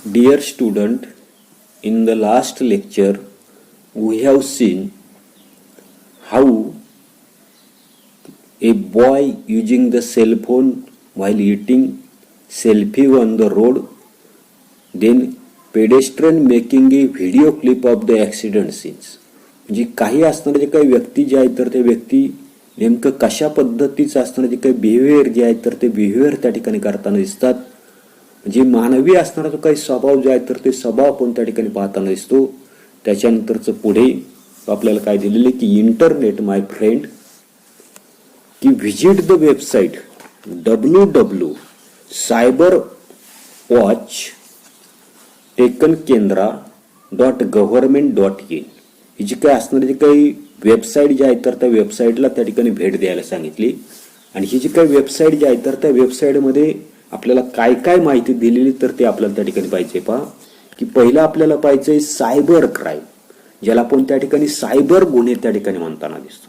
Dear student, in the last lecture we have seen how a boy using the cell phone while eating selfie on the road, then pedestrian making a video clip of the accident scenes. म्हणजे काही असणारे जे काही व्यक्ती जे आहेत तर ते व्यक्ती नेमकं कशा पद्धतीचं असणारे जे काही बिहेवियर जे आहेत तर ते बिहेवियर त्या ठिकाणी करताना दिसतात. म्हणजे मानवी असणारा जो काही स्वभाव जे आहे तर ते स्वभाव आपण त्या ठिकाणी पाहताना दिसतो. त्याच्यानंतरच पुढे आपल्याला काय दिलेले की इंटरनेट माय फ्रेंड की व्हिजिट द वेबसाईट www.cyberwatch टेकनकेंद्रा.government.in ही जी काही असणारी जी काही वेबसाईट जी आहे तर त्या वेबसाईटला त्या ठिकाणी भेट द्यायला सांगितली. आणि ही जी काही वेबसाईट जी आहे तर त्या वेबसाईटमध्ये आपल्याला काय काय माहिती दिलेली तर ते आपल्याला त्या ठिकाणी पाहिजे. पहा की पहिलं आपल्याला पाहिजे सायबर क्राईम, ज्याला आपण त्या ठिकाणी सायबर गुन्हे त्या ठिकाणी म्हणताना दिसतो.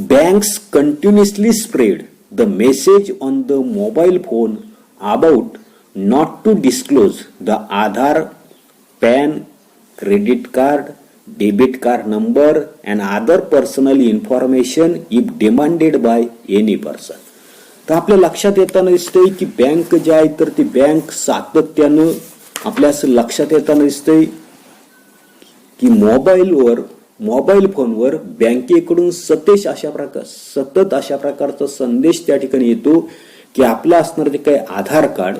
Banks continuously spread the message on the mobile phone about not to disclose the Aadhaar, PAN, credit card, debit card number and other personal information if demanded by any person. तर आपल्या लक्षात येताना दिसतंय की बँक जे आहे तर ती बँक सातत्यानं आपल्या असं लक्षात येताना दिसतंय की मोबाईल फोनवर बँकेकडून सतत अशा प्रकारचा संदेश त्या ठिकाणी येतो की आपलं असणार जे काही आधार कार्ड,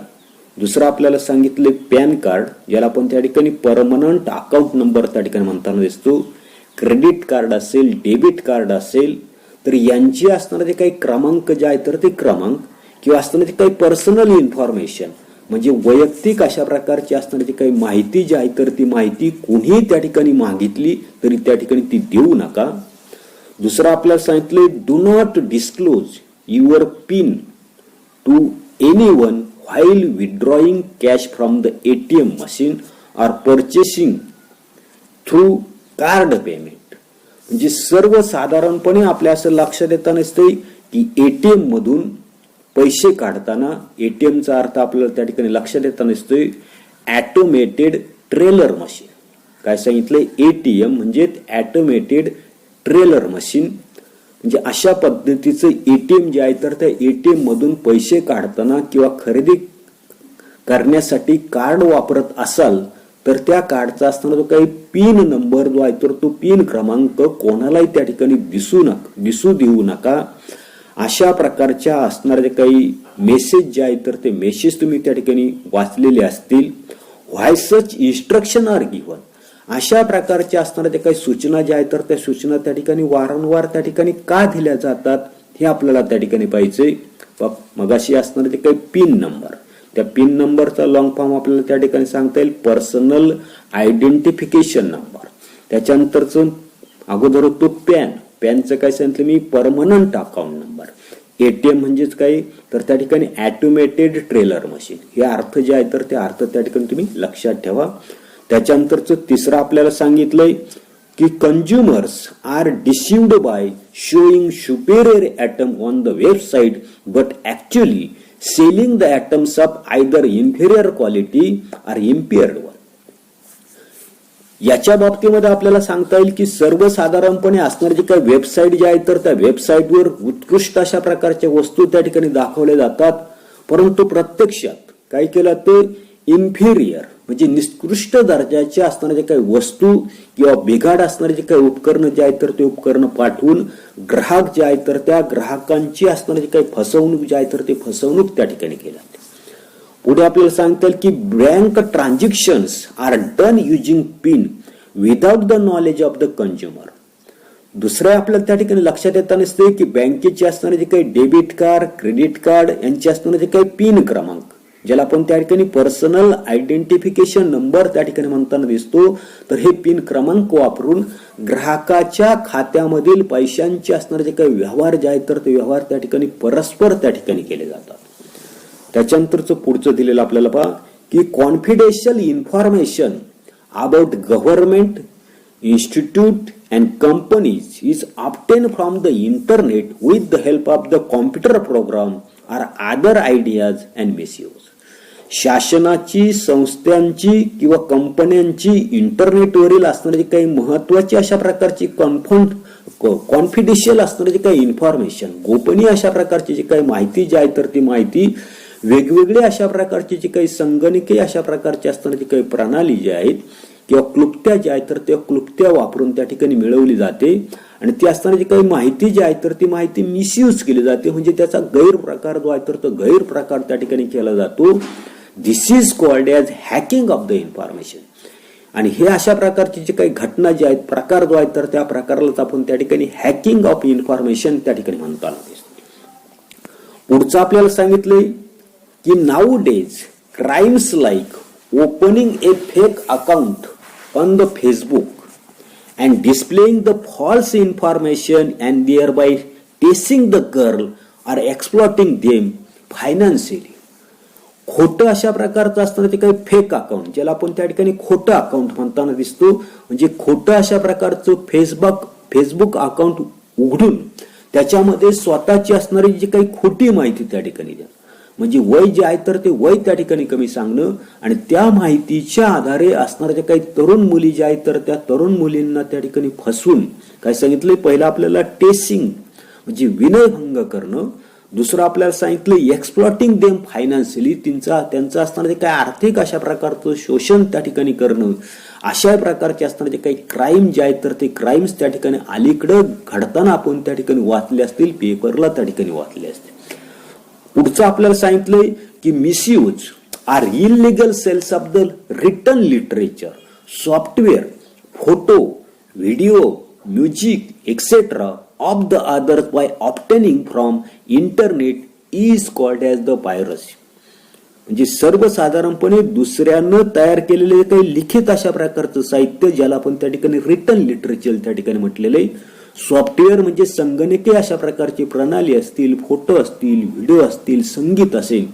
दुसरं आपल्याला सांगितले पॅन कार्ड, ज्याला आपण त्या ठिकाणी परमनंट अकाउंट नंबर त्या ठिकाणी म्हणताना दिसतो, क्रेडिट कार्ड असेल, डेबिट कार्ड असेल, तर यांची असणारे जे काही क्रमांक जे आहे तर ते क्रमांक किंवा असणारे जे काही पर्सनल इन्फॉर्मेशन म्हणजे वैयक्तिक अशा प्रकारची असणारी जी काही माहिती जी आहे तर ती माहिती कोणी त्या ठिकाणी मागितली तरी त्या ठिकाणी ती देऊ नका. दुसरं आपल्याला सांगितले do not disclose your PIN to anyone while withdrawing cash from the ATM machine or purchasing through card payment. म्हणजे सर्वसाधारणपणे आपल्या असं लक्षात येताना दिसतंय की ATM मधून पैसे काढताना, ATMचा अर्थ आपल्याला त्या ठिकाणी लक्षात येताना दिसतोय ऑटोमेटेड ट्रेलर मशीन. काय सांगितलंय? ATM म्हणजे ऑटोमेटेड ट्रेलर मशीन. म्हणजे अशा पद्धतीचं ATM जे आहे तर त्या ATM मधून पैसे काढताना किंवा खरेदी करण्यासाठी कार्ड वापरत असाल तर त्या कार्डचा असताना जो काही पिन नंबर जो आहे तर तो पिन क्रमांक कोणालाही त्या ठिकाणी दिसू देऊ नका. अशा प्रकारच्या असणारे काही मेसेज जे आहे तर ते मेसेज तुम्ही त्या ठिकाणी वाचलेले असतील. व्हाय सच इन्स्ट्रक्शन आर गिव्हन, अशा प्रकारच्या असणाऱ्या काही सूचना ज्या आहेत तर त्या सूचना त्या ठिकाणी वारंवार त्या ठिकाणी का दिल्या जातात हे आपल्याला त्या ठिकाणी पाहिजे. मगाशी असणारे ते काही पिन नंबर, त्या पिन नंबरचा लॉंग फॉर्म आपल्याला त्या ठिकाणी सांगता येईल पर्सनल आयडेंटिफिकेशन नंबर. त्याच्यानंतरच अगोदर होतो पॅनचं काय सांगितलं मी परमनंट अकाउंट नंबर. ATM म्हणजेच काय तर त्या ठिकाणी ऑटोमेटेड ट्रेलर मशीन. हे अर्थ जे आहे तर ते अर्थ त्या ठिकाणी तुम्ही लक्षात ठेवा. त्याच्यानंतरच तिसरं आपल्याला सांगितलंय की consumers are deceived by showing superior item on the website but actually selling the items of either inferior quality or impaired one. याच्या बाबतीमध्ये आपल्याला सांगता येईल की सर्वसाधारणपणे असणारी जी काही वेबसाईट जी आहे तर त्या वेबसाईटवर उत्कृष्ट अशा प्रकारच्या वस्तू त्या ठिकाणी दाखवल्या जातात, परंतु प्रत्यक्षात काय केलं तर इन्फेरियर म्हणजे निकृष्ट दर्जाच्या असणाऱ्या जे काही वस्तू किंवा बिघाड असणारे जे काही उपकरणं जे आहेत तर ते उपकरणं पाठवून ग्राहक जे आहेत तर त्या ग्राहकांची असणारी जे काही फसवणूक जे आहे तर ते फसवणूक त्या ठिकाणी केली जाते. पुढे आपल्याला सांगता येईल की bank transactions are done using PIN without the knowledge of the consumer. दुसरं आपल्याला त्या ठिकाणी लक्षात येताना दिसते की बँकेचे असणारे जे काही डेबिट कार्ड, क्रेडिट कार्ड यांचे असणारे जे काही पिन क्रमांक ज्याला आपण त्या ठिकाणी पर्सनल आयडेंटिफिकेशन नंबर त्या ठिकाणी म्हणताना दिसतो, तर हे पिन क्रमांक वापरून ग्राहकाच्या खात्यामधील पैशांचे असणारे जे काही व्यवहार जे आहेत तर ते व्यवहार त्या ठिकाणी परस्पर त्या ठिकाणी केले जातात. त्याच्यानंतरचं पुढचं दिलेलं आपल्याला पहा की confidential information about government institute and companies is obtain from the internet with the help of the computer program or other ideas and misuse. शासनाची, संस्थांची किंवा कंपन्यांची इंटरनेटवरील असणारी काही महत्वाची अशा प्रकारची कॉन्फिडेन्शियल असणारी काही इन्फॉर्मेशन, गोपनीय अशा प्रकारची जी काही माहिती जी आहे तर ती माहिती वेगवेगळ्या अशा प्रकारची जी काही संगणकीय अशा प्रकारची असणारी काही प्रणाली जी आहेत किंवा क्लुप्त्या ज्या आहेत तर त्या क्लुप्त्या वापरून त्या ठिकाणी मिळवली जाते आणि ती असणारी काही माहिती जी आहे तर ती माहिती मिसयूज केली जाते, म्हणजे त्याचा गैरप्रकार जो आहे तर तो गैरप्रकार त्या ठिकाणी केला जातो. This is called as hacking of the information. आणि हे अशा प्रकारची जी काही घटना जी आहेत, प्रकार जो आहे तर त्या प्रकारालाच आपण त्या ठिकाणी हॅकिंग ऑफ इन्फॉर्मेशन त्या ठिकाणी म्हणतो. पुढचं आपल्याला सांगितलंय की now days crimes like opening A fake account on the Facebook and displaying the false information and thereby teasing the girl or exploiting them financially. खोटं अशा प्रकारचं असताना ते काही फेक अकाउंट, ज्याला आपण त्या ठिकाणी खोटं अकाउंट म्हणताना दिसतो, म्हणजे खोटं अशा प्रकारचं फेसबुक अकाउंट उघडून त्याच्यामध्ये स्वतःची असणारी जी काही खोटी माहिती त्या ठिकाणी द्या, म्हणजे वय जे आहे तर ते वय त्या ठिकाणी कमी सांगणं आणि त्या माहितीच्या आधारे असणाऱ्या ज्या काही तरुण मुली ज्या आहेत तर त्या तरुण मुलींना त्या ठिकाणी फसवून काय सांगितलं, पहिलं आपल्याला टेसिंग म्हणजे विनयभंग करणं, दुसरं आपल्याला सांगितलं एक्सप्लॉटिंग देम फायनान्शियली, त्यांचं असणारं जे काही आर्थिक अशा प्रकारचं शोषण त्या ठिकाणी करणं, अशा प्रकारचे असणारे जे काही क्राईम जे आहेत तर ते क्राईम्स त्या ठिकाणी अलीकडं घडताना आपण त्या ठिकाणी वाचले असतील, पेपरला त्या ठिकाणी वाचले असतील. पुढचं आपल्याला सांगितलंय की misuse or illegal sales of the written literature, software, photo, video, music etcetera of the others by obtaining from internet is called as the piracy. म्हणजे सर्वसाधारणपणे दुसऱ्यानं तयार केलेले काही लिखित अशा प्रकारचं साहित्य, ज्याला आपण त्या ठिकाणी रिटन लिटरेचर त्या ठिकाणी म्हटलेलं आहे. सॉफ्टवेअर म्हणजे संगणकीय अशा प्रकारची प्रणाली असतील, फोटो असतील, व्हिडिओ असतील, संगीत असेल,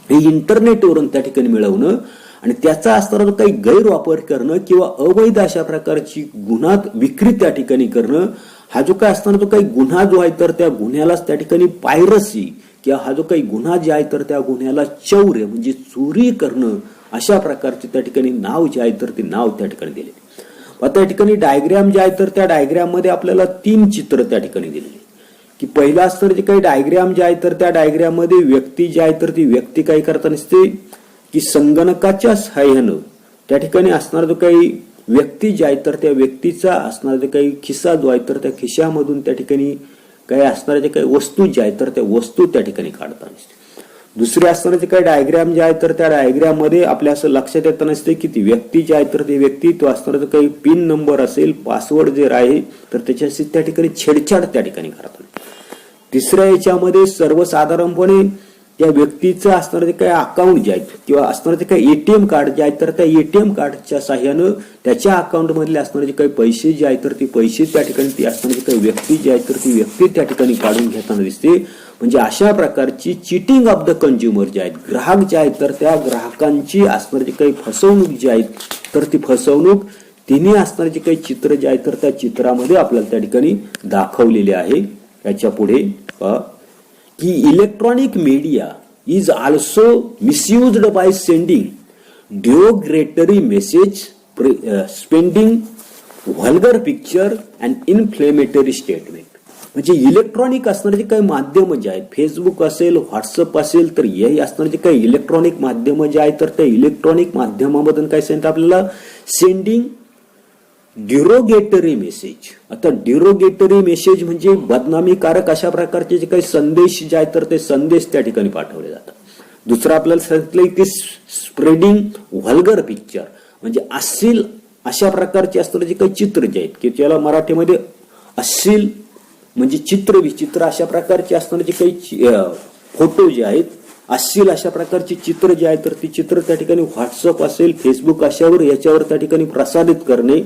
हे इंटरनेटवरून त्या ठिकाणी मिळवणं आणि त्याचा असणारा काही गैरवापर करणं किंवा अवैध अशा प्रकारची गुन्हा विक्री त्या ठिकाणी करणं, हा जो काय असताना जो काही गुन्हा जो आहे तर त्या गुन्ह्यालाच त्या ठिकाणी पायरसी किंवा हा जो काही गुन्हा जे आहे तर त्या गुन्ह्याला चौर्य म्हणजे चोरी करणं, अशा प्रकारचे त्या ठिकाणी नाव जे आहे तर ते नाव त्या ठिकाणी दिले. आता या ठिकाणी डायग्राम जे आहे तर त्या डायग्राम मध्ये आपल्याला 3 चित्र त्या ठिकाणी दिलेली, की पहिला असतं जे काही डायग्राम जे आहे तर त्या डायग्राम मध्ये व्यक्ती जी आहे तर ती व्यक्ती काय करता नसते की संगणकाच्या सहाय्यानं त्या ठिकाणी असणारा जो काही व्यक्ती जे आहे तर त्या व्यक्तीचा असणारा जो काही खिसा जो आहे तर त्या खिशामधून त्या ठिकाणी काही असणाऱ्या जे काही वस्तू ज्या आहेत तर त्या वस्तू त्या ठिकाणी काढता नसते. दुसरे असणारे जे काही डायग्राम जे आहे तर त्या डायग्राम मध्ये आपल्या असं लक्षात येत नसते की ती व्यक्ती जी आहे तर ती व्यक्ती तो असणारा जो काही पिन नंबर असेल, पासवर्ड जे आहे तर त्याच्याशी त्या ठिकाणी छेडछाड त्या ठिकाणी करतात. तिसऱ्या याच्यामध्ये सर्वसाधारणपणे त्या व्यक्तीचं असणारे जे काही अकाउंट जे आहेत किंवा असणारे जे काही एटीएम कार्ड जे आहेत तर त्या एटीएम कार्डच्या साह्यानं त्याच्या अकाउंट मधले असणारे जे काही पैसे जे आहेत तर ती पैसे त्या ठिकाणी ती असणारी काही व्यक्ती जी आहे तर ती व्यक्ती त्या ठिकाणी काढून घेताना दिसते. म्हणजे अशा प्रकारची चिटिंग ऑफ द कंझ्युमर जे आहेत, ग्राहक जे आहेत तर त्या ग्राहकांची असणारी काही फसवणूक जी आहे तर ती फसवणूक तिन्ही असणारे जे काही चित्र जे आहे तर त्या चित्रामध्ये आपल्याला त्या ठिकाणी दाखवलेले आहे. याच्या पुढे की electronic media is also misused by sending derogatory message, spending vulgar picture and inflammatory statement. म्हणजे इलेक्ट्रॉनिक असणारे जे काही माध्यम जे आहेत, फेसबुक असेल, व्हॉट्सअप असेल, तर हे असणारे जे काही इलेक्ट्रॉनिक माध्यम जे आहेत तर त्या इलेक्ट्रॉनिक माध्यमामधून काय सांगितलं आपल्याला, सेंडिंग डिरोगेटरी मेसेज. आता डिरोगेटरी मेसेज म्हणजे बदनामीकारक अशा प्रकारचे जे काही संदेश जे आहेत तर ते संदेश त्या ठिकाणी पाठवले जातात. दुसरं आपल्याला सांगितलंय की स्प्रेडिंग व्हल्गर पिक्चर म्हणजे अश्लील अशा प्रकारचे असणारे जे काही चित्र जे आहेत की त्याला मराठीमध्ये अश्लील म्हणजे चित्र विचित्र अशा प्रकारचे असणारे जे काही फोटो जे आहेत, अश्लील अशा प्रकारची चित्र जे आहेत तर ती चित्र त्या ठिकाणी व्हॉट्सअप असेल, फेसबुक अशावर याच्यावर त्या ठिकाणी प्रसारित करणे.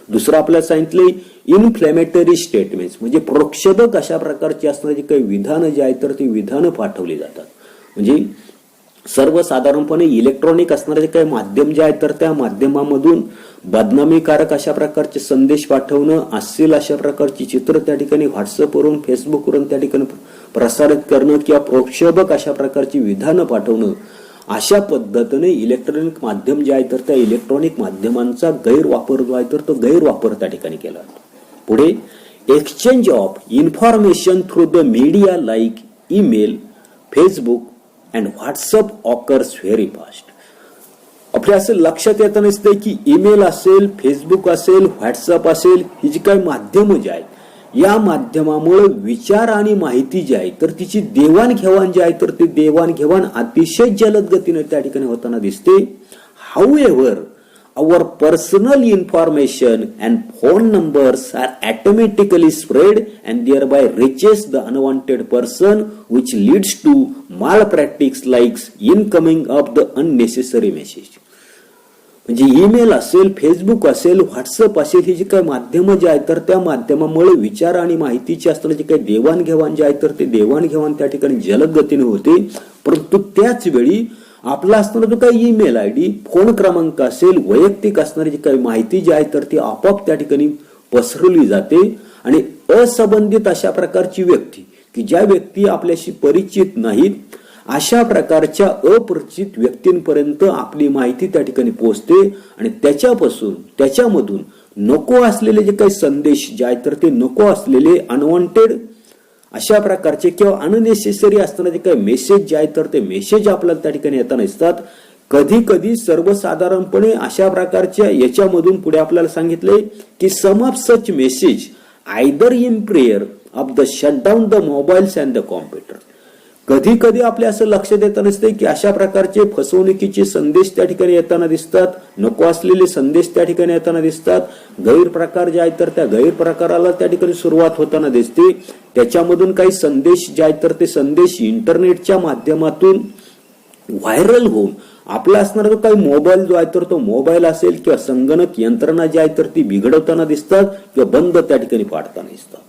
दुसरं आपल्याला सांगितले इन्फ्लेमेटरी स्टेटमेंट्स म्हणजे प्रोक्षोभक अशा प्रकारची असणारी काही विधानं जे आहेत तर ती विधानं पाठवली जातात. म्हणजे सर्वसाधारणपणे इलेक्ट्रॉनिक असणारे जे काही माध्यम जे आहेत तर त्या माध्यमामधून बदनामीकारक अशा प्रकारचे संदेश पाठवणं, अश्लील अशा प्रकारची चित्र त्या ठिकाणी व्हॉट्सअपवरून, फेसबुकवरून त्या ठिकाणी प्रसारित करणं किंवा प्रोक्षोभक अशा प्रकारची विधानं पाठवणं, अशा पद्धतीने इलेक्ट्रॉनिक माध्यम जे आहे तर त्या इलेक्ट्रॉनिक माध्यमांचा गैरवापर जो आहे तर तो गैरवापर त्या ठिकाणी केला जातो. पुढे exchange of information through the media like email, Facebook and WhatsApp occurs very fast. आपल्या असं लक्षात येतं नसतं की ईमेल असेल, फेसबुक असेल, व्हॉट्सअप असेल, ही जी काही माध्यमं जी आहेत या माध्यमामुळे विचार आणि माहिती जी आहे तर तिची देवाणघेवाण जी आहे तर ती देवाणघेवाण अतिशय जलद गतीने त्या ठिकाणी होताना दिसते. हाऊएव्हर our personal information and phone numbers are automatically spread and thereby reaches the unwanted person, which leads to malpractice like incoming of the unnecessary message. म्हणजे ईमेल असेल, फेसबुक असेल, व्हॉट्सअप असेल, ही जी काही माध्यमं जी आहेत तर त्या माध्यमामुळे विचार आणि माहितीची असताना जी काही देवाणघेवाण जी आहे तर ते देवाणघेवाण त्या ठिकाणी जलद गतीने होते. परंतु त्याच वेळी आपला असणारा जो काही ईमेल आयडी, फोन क्रमांक असेल, वैयक्तिक असणारी जी काही माहिती जी आहे तर ती आपोआप त्या ठिकाणी पसरवली जाते आणि असंबंधित अशा प्रकारची व्यक्ती की ज्या व्यक्ती आपल्याशी परिचित नाहीत अशा प्रकारच्या अपरिचित व्यक्तींपर्यंत आपली माहिती त्या ठिकाणी पोहोचते आणि त्याच्यामधून नको असलेले जे काही संदेश जे आहेत तर ते नको असलेले अनवॉन्टेड अशा प्रकारचे किंवा अननेसेसरी असताना जे काही मेसेज जे आहेत तर ते मेसेज आपल्याला त्या ठिकाणी येताना दिसतात. कधी कधी सर्वसाधारणपणे अशा प्रकारच्या याच्यामधून पुढे आपल्याला सांगितले की some of such message either in prayer of the shutdown the mobiles and the computer. कधी कधी आपल्या असं लक्षात येत नसते की अशा प्रकारचे फसवणुकीचे संदेश त्या ठिकाणी येताना दिसतात, नको असलेले संदेश त्या ठिकाणी येताना दिसतात, गैरप्रकार जे आहेत तर त्या गैरप्रकाराला त्या ठिकाणी सुरुवात होताना दिसते. त्याच्यामधून काही संदेश जे आहेत तर ते संदेश इंटरनेटच्या माध्यमातून व्हायरल होऊन आपला असणारा जो काही मोबाईल जो आहे तर तो मोबाईल असेल किंवा संगणक यंत्रणा जी आहे तर ती बिघडवताना दिसतात किंवा बंद त्या ठिकाणी पाडताना दिसतात.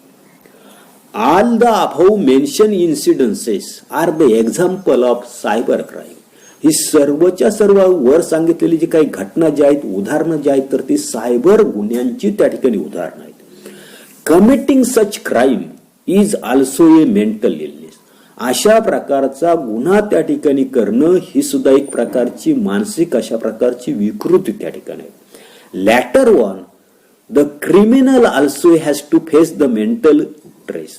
All the above mentioned incidences are the example of cyber crime. ही सर्वच्या सर्व वर सांगितलेली जी काही घटना जी आहेत, उदाहरणं जी आहेत तर ती सायबर गुन्ह्यांची त्या ठिकाणी उदाहरणं आहेत. Committing such crime is also a mental illness. अशा प्रकारचा गुन्हा त्या ठिकाणी करणं ही सुद्धा एक प्रकारची मानसिक अशा प्रकारची विकृती त्या ठिकाणी आहे. Latter one, the criminal also has to face the mental stress.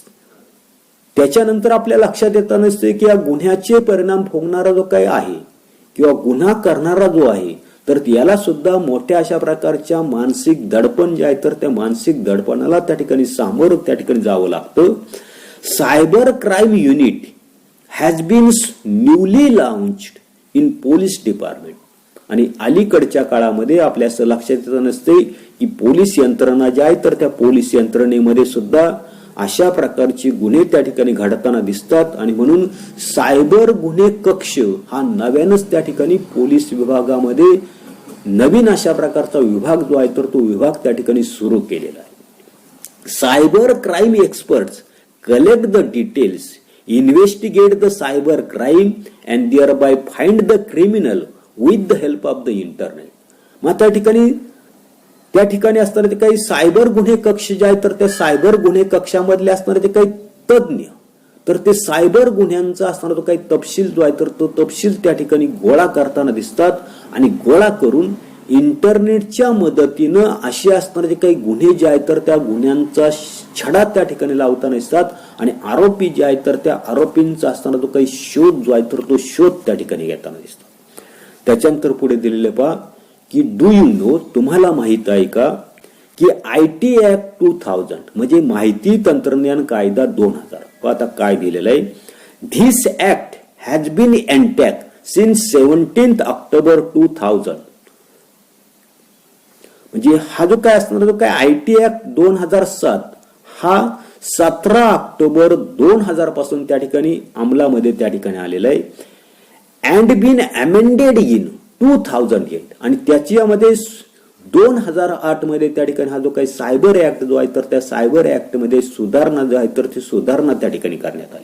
त्याच्यानंतर आपल्या लक्षात येतं नसते की या गुन्ह्याचे परिणाम भोगणारा जो काही आहे किंवा गुन्हा करणारा जो आहे तर याला सुद्धा मोठ्या अशा प्रकारच्या मानसिक दडपण जे आहे तर त्या मानसिक दडपणाला त्या ठिकाणी सामोरं त्या ठिकाणी जावं लागतं. Cyber crime unit has been newly launched in police department. आणि अलीकडच्या काळामध्ये आपल्या असं लक्षात येत नसते की पोलीस यंत्रणा जी आहे तर त्या पोलीस यंत्रणेमध्ये सुद्धा अशा प्रकारची गुन्हे त्या ठिकाणी घडताना दिसतात आणि म्हणून सायबर गुन्हे कक्ष हा नव्यानच त्या ठिकाणी पोलीस विभागामध्ये नवीन अशा प्रकारचा विभाग जो आहे तर तो विभाग त्या ठिकाणी सुरू केलेला आहे. Cyber crime experts collect the details, investigate the cyber crime and thereby find the criminal with the help of the internet. मग त्या ठिकाणी असणारे ते काही सायबर गुन्हे कक्ष जे आहेत तर त्या सायबर गुन्हे कक्षामधले असणारे ते काही तज्ज्ञ तर ते सायबर गुन्ह्यांचा असणारा तो काही तपशील जो आहे तर तो तपशील त्या ठिकाणी गोळा करताना दिसतात आणि गोळा करून इंटरनेटच्या मदतीनं असे असणारे जे काही गुन्हे जे आहेत तर त्या गुन्ह्यांचा छडा त्या ठिकाणी लावताना दिसतात आणि आरोपी जे आहेत तर त्या आरोपींचा असणारा जो काही शोध जो आहे तर तो शोध त्या ठिकाणी घेताना दिसतो. त्याच्यानंतर पुढे दिलेले पहा की डू यू नो, तुम्हाला माहित आहे का की IT ऍक्ट 2000 म्हणजे माहिती तंत्रज्ञान कायदा 2000. आता काय दिलेलं आहे, धिस ऍक्ट हॅज बीन एनटॅक सिन्स 17 ऑक्टोबर 2000. म्हणजे हा जो काय असणार जो काय IT ऍक्ट 2007 हा 17 ऑक्टोबर 2000 पासून त्या ठिकाणी अंमलामध्ये त्या ठिकाणी आलेला आहे. अँड बीन अमेंडेड इन 2008 आणि त्याच्यामध्ये 2008 मध्ये त्या ठिकाणी हा जो काही सायबर ऍक्ट जो आहे तर त्या सायबर ऍक्ट मध्ये सुधारणा जो आहे तर ती सुधारणा त्या ठिकाणी करण्यात आली.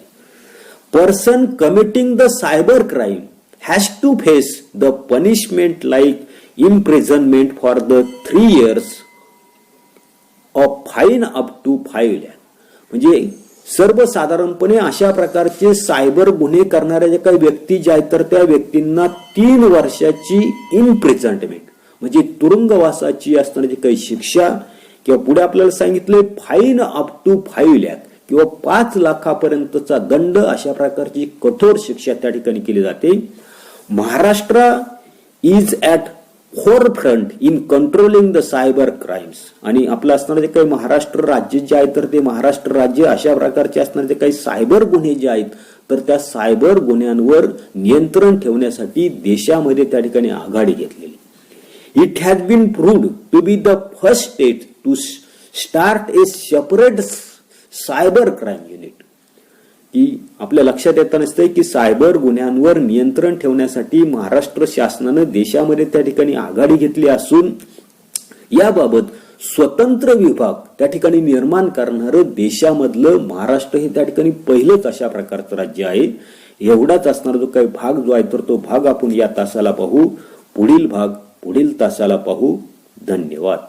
Person committing the cyber crime has to face the punishment like imprisonment for the 3 years of fine up to 5 lakh. म्हणजे सर्वसाधारणपणे अशा प्रकारचे सायबर गुन्हे करणाऱ्या ज्या काही व्यक्ती ज्या आहेत तर त्या व्यक्तींना 3 वर्षाची इम्प्रिझनमेंट म्हणजे तुरुंगवासाची असणारी काही शिक्षा किंवा पुढे आपल्याला सांगितले फाईन अप टू 5 लाख किंवा 5 लाखापर्यंतचा दंड अशा प्रकारची कठोर शिक्षा त्या ठिकाणी केली जाते. Maharashtra is at forefront in controlling the cyber crimes आणि आपलं असणारे जे काही महाराष्ट्र राज्य जे आहे तर ते महाराष्ट्र राज्य अशा प्रकारचे असणारे जे काही सायबर गुन्हे जे आहेत तर त्या सायबर गुन्ह्यांवर नियंत्रण ठेवण्यासाठी देशामध्ये त्या ठिकाणी आघाडी घेतलेली. It has been proved to be the first state to start a separate cyber crime unit. की आपल्या लक्षात येत नसते की सायबर गुन्ह्यांवर नियंत्रण ठेवण्यासाठी महाराष्ट्र शासनानं देशामध्ये त्या ठिकाणी आघाडी घेतली असून याबाबत स्वतंत्र विभाग त्या ठिकाणी निर्माण करणारं देशामधलं महाराष्ट्र हे त्या ठिकाणी पहिलंच अशा प्रकारचं राज्य आहे. एवढाच असणारा जो काही भाग जो आहे तर तो भाग आपण या तासाला पाहू. पुढील भाग पुढील तासाला पाहू. धन्यवाद.